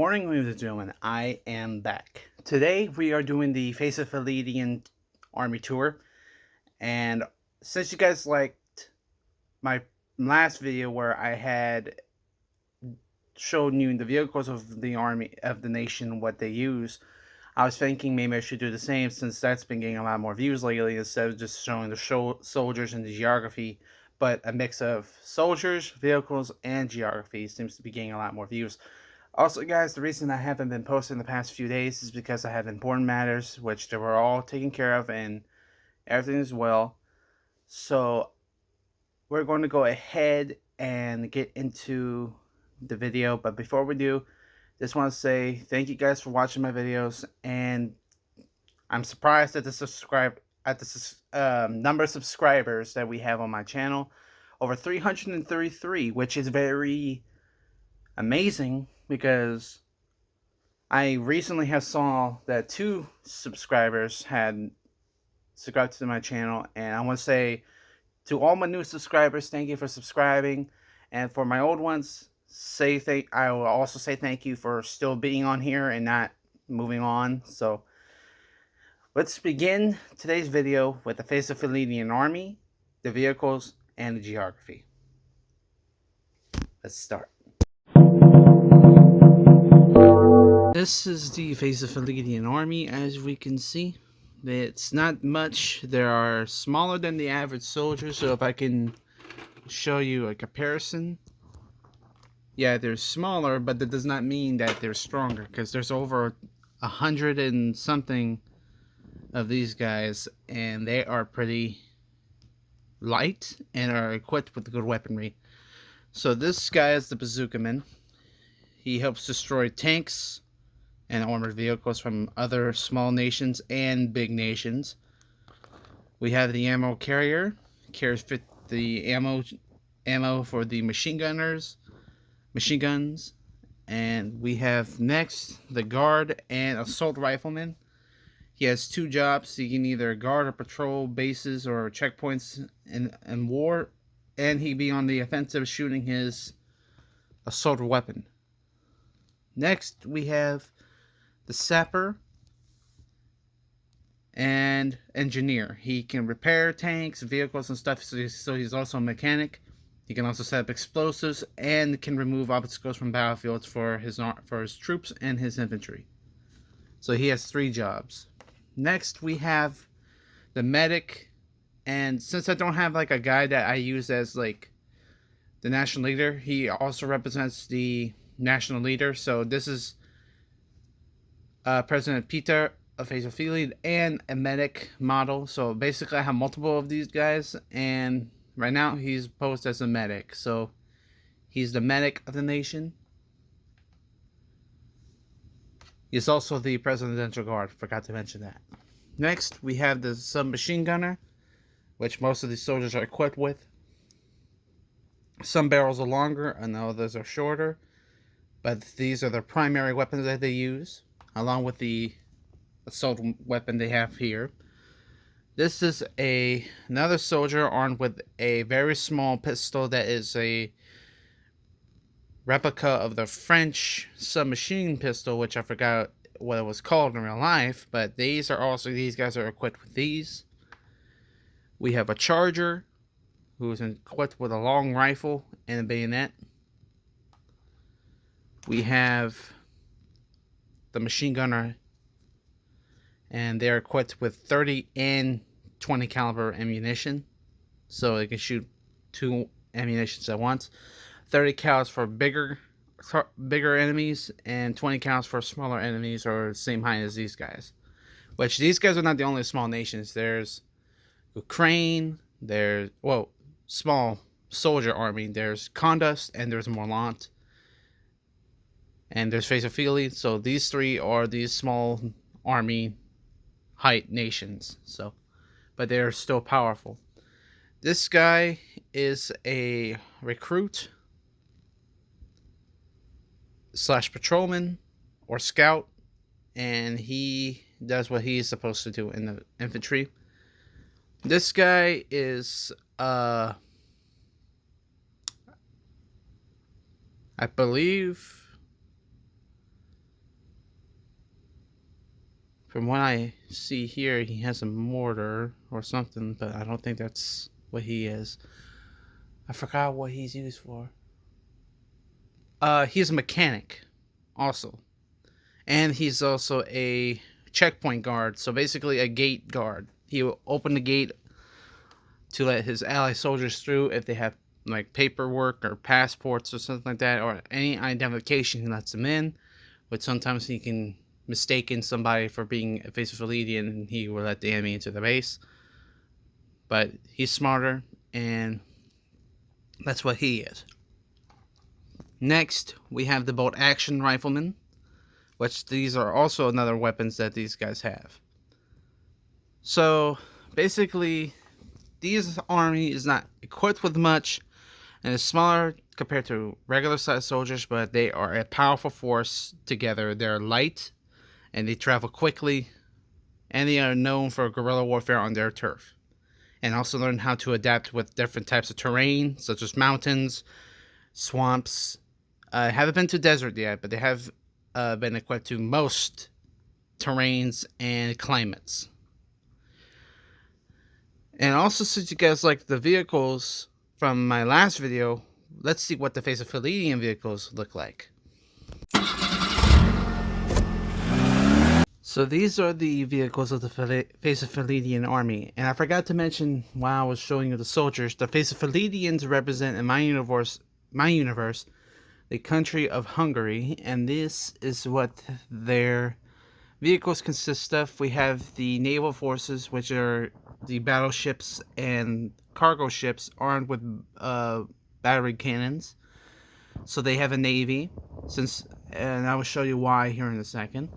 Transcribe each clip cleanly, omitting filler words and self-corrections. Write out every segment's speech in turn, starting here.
morning, ladies and gentlemen. I am back. Today we are doing the Faizafailidian army tour, and since you guys liked my last video where I had shown you the vehicles of the army of the nation, what they use, I was thinking maybe I should do the same since that's been getting a lot more views lately instead of just showing the soldiers and the geography, but a mix of soldiers, vehicles, and geography seems to be getting a lot more views. Also, guys, the reason I haven't been posting the past few days is because I have important matters, which they were all taken care of and everything is well. So, we're going to go ahead and get into the video. But before we do, just want to say thank you guys for watching my videos. And I'm surprised at the number of subscribers that we have on my channel. Over 333, which is very amazing because I recently have saw that 2 subscribers had subscribed to my channel, and I want to say to all my new subscribers, thank you for subscribing, and for my old ones, I will also say thank you for still being on here and not moving on. So let's begin today's video with the Faizafailidian army, the vehicles, and the geography. Let's start. This is the Faizafailidian army, as we can see. It's not much. They are smaller than the average soldier, so if I can show you a comparison. Yeah, they're smaller, but that does not mean that they're stronger, because there's over 100 and something of these guys, and they are pretty light and are equipped with good weaponry. So this guy is the bazooka man. He helps destroy tanks and armored vehicles from other small nations and big nations. We have the ammo carrier, carries the ammo for the machine guns, and we have next the guard and assault rifleman. He has 2 jobs. He can either guard or patrol bases or checkpoints in war, and he be on the offensive shooting his assault weapon. Next we have the sapper and engineer. He can repair tanks, vehicles, and stuff, so he's also a mechanic. He can also set up explosives and can remove obstacles from battlefields for his troops and his infantry. So he has 3 jobs. Next we have the medic, and since I don't have like a guy that I use as like the national leader, he also represents the national leader. So this is President Peter of Faizafailidian and a medic model. So basically I have multiple of these guys, and right now he's posed as a medic. So he's the medic of the nation. He's also the presidential guard, forgot to mention that. Next we have the submachine gunner, which most of these soldiers are equipped with. Some barrels are longer and others are shorter, but these are the primary weapons that they use, along with the assault weapon they have here. This is another soldier armed with a very small pistol that is a replica of the French submachine pistol, which I forgot what it was called in real life, but these guys are equipped with these. We have a charger who is equipped with a long rifle and a bayonet. We have the machine gunner, and they're equipped with 30 and 20 caliber ammunition, so they can shoot 2 ammunitions at once. 30 cals for bigger enemies, and 20 cals for smaller enemies, or the same height as these guys. Which these guys are not the only small nations. There's Ukraine, there's small soldier army. There's Condus, and there's Morlant, and there's Faizafailidian. So these 3 are these small army height nations. So, but they're still powerful. This guy is a recruit / patrolman or scout, and he does what he's supposed to do in the infantry. This guy is I believe From what I see here, he has a mortar or something, but I don't think that's what he is. I forgot what he's used for. He's a mechanic, also. And he's also a checkpoint guard, so basically a gate guard. He will open the gate to let his ally soldiers through if they have like paperwork or passports or something like that, or any identification. He lets them in, but sometimes he can mistaken somebody for being a Faizafailidian and he will let the enemy into the base. But he's smarter, and that's what he is. Next, we have the bolt action rifleman, which these are also another weapons that these guys have. So basically, this army is not equipped with much and is smaller compared to regular sized soldiers, but they are a powerful force together. They're light and they travel quickly, and they are known for guerrilla warfare on their turf, and also learn how to adapt with different types of terrain, such as mountains, swamps. I haven't been to desert yet, but they have been equipped to most terrains and climates. And also, since you guys like the vehicles from my last video, let's see what the Faizafailidian vehicles look like. So these are the vehicles of the Faizafailidian army, and I forgot to mention while I was showing you the soldiers, the Faizafailidians represent in my universe, the country of Hungary, and this is what their vehicles consist of. We have the naval forces, which are the battleships and cargo ships armed with battery cannons. So they have a navy, and I will show you why here in a second.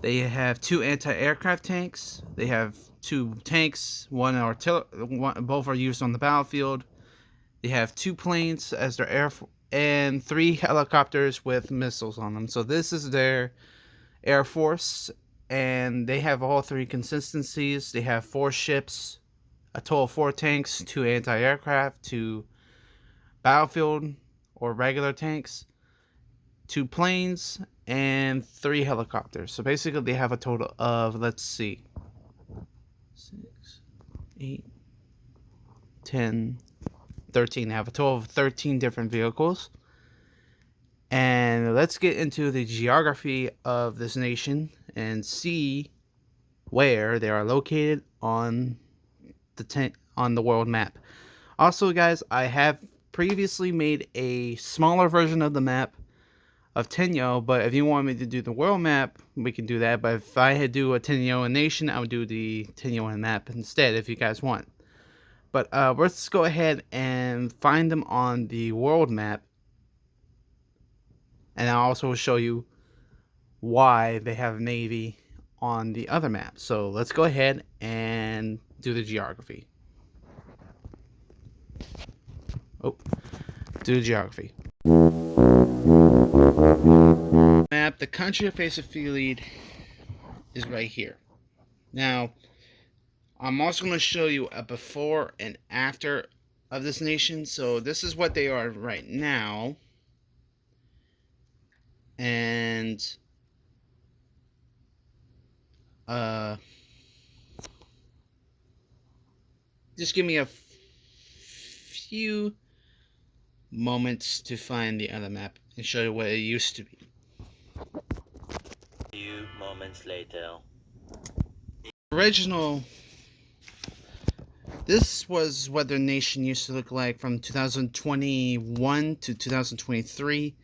They have 2 anti-aircraft tanks. They have 2 tanks. Both are used on the battlefield. They have 2 planes as their and 3 helicopters with missiles on them. So this is their air force, and they have all 3 consistencies. They have 4 ships, a total of 4 tanks, 2 anti-aircraft, 2 battlefield or regular tanks, 2 planes, and 3 helicopters. So basically they have a total of, let's see, 6, 8, 10, 13. They have a total of 13 different vehicles. And let's get into the geography of this nation and see where they are located on the world map. Also, guys, I have previously made a smaller version of the map of Tenyo, but if you want me to do the world map, we can do that. But if I had to do a Tenyo nation, I would do the Tenyo map instead, if you guys want. But let's go ahead and find them on the world map, and I'll also show you why they have Navy on the other map. So let's go ahead and do the geography. Do the geography. Map, the country of Faizafailid is right here. Now, I'm also going to show you a before and after of this nation. So this is what they are right now. And just give me a few moments to find the other map and show you what it used to be. A few moments later. This was what their nation used to look like from 2021 to 2023.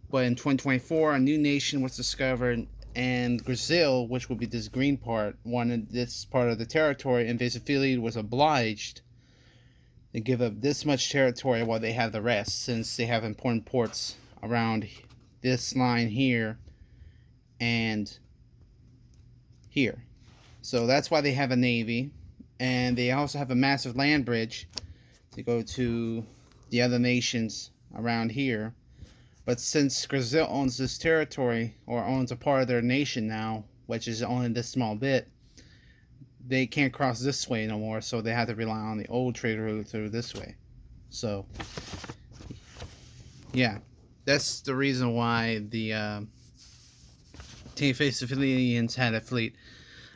But in 2024, a new nation was discovered, and Brazil, which would be this green part, wanted this part of the territory, and Faizafailid was obliged to give up this much territory while they have the rest, since they have important ports around this line here and here. So that's why they have a navy, and they also have a massive land bridge to go to the other nations around here. But since Brazil owns this territory, or owns a part of their nation now, which is only this small bit, they can't cross this way no more, so they have to rely on the old trade route through this way. So yeah, that's the reason why the Faizafailidians had a fleet.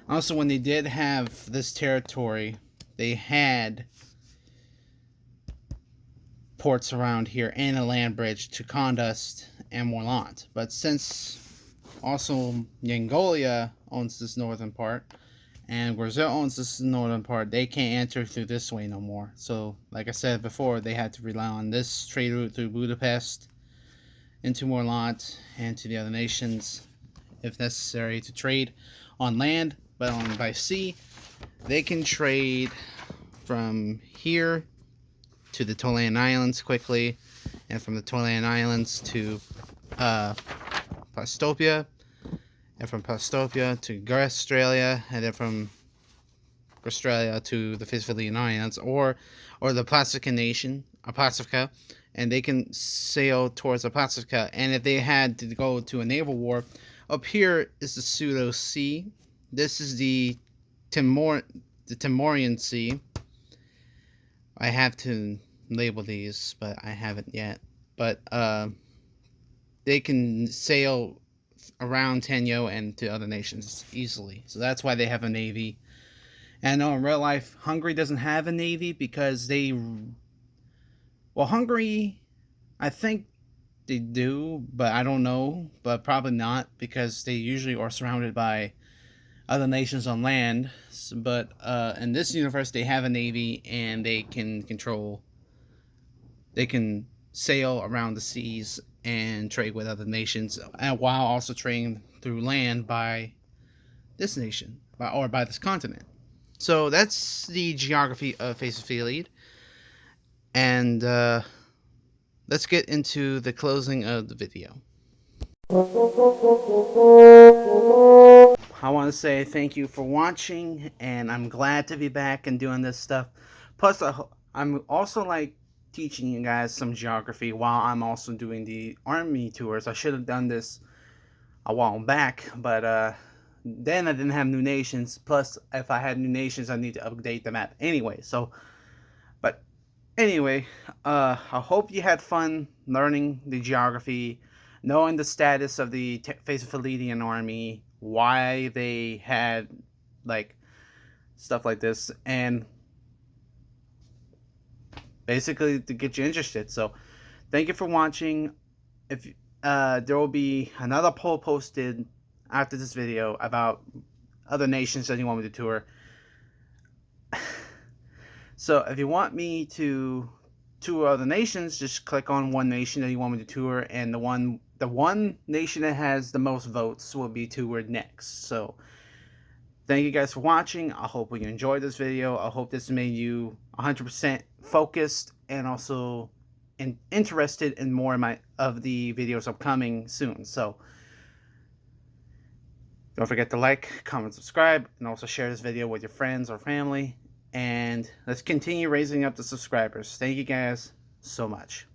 Also, when they did have this territory, they had ports around here and a land bridge to Condust and Morlant. But since also Mongolia owns this northern part and Brazil owns this northern part, they can't enter through this way no more. So, like I said before, they had to rely on this trade route through Budapest into Morlant and to the other nations if necessary to trade on land. But by sea, they can trade from here to the Toland Islands quickly, and from the Toland Islands to Pastopia, and from Pastopia to Australia, and then from Australia to the Faizafailidian Islands, or the Pacific Nation, Pacifica, and they can sail towards the Pacifica. And if they had to go to a naval war, up here is the Pseudo Sea. This is the Timorian Sea. I have to label these, but I haven't yet. But they can sail around Tenyo and to other nations easily. So that's why they have a navy. And in real life, Hungary doesn't have a navy because Hungary, I think they do, but I don't know. But probably not, because they usually are surrounded by other nations on land. But in this universe, they have a navy, and they can sail around the seas and trade with other nations, and while also trading through land by this nation, by this continent. So that's the geography of Faizafailidian, and let's get into the closing of the video. I want to say thank you for watching, and I'm glad to be back and doing this stuff. Plus, I'm also like teaching you guys some geography while I'm also doing the army tours. I should have done this a while back, but then I didn't have new nations. Plus, if I had new nations, I need to update the map anyway. But anyway, I hope you had fun learning the geography, knowing the status of the Faizafailidian army, why they had like stuff like this, and basically to get you interested. So thank you for watching. If there will be another poll posted after this video about other nations that you want me to tour. So if you want me to tour other nations, just click on one nation that you want me to tour, and the one nation that has the most votes will be toured next. So thank you guys for watching. I hope you enjoyed this video. I hope this made you 100% focused and also interested in more of the videos upcoming soon. So don't forget to like, comment, subscribe, and also share this video with your friends or family. And let's continue raising up the subscribers. Thank you guys so much.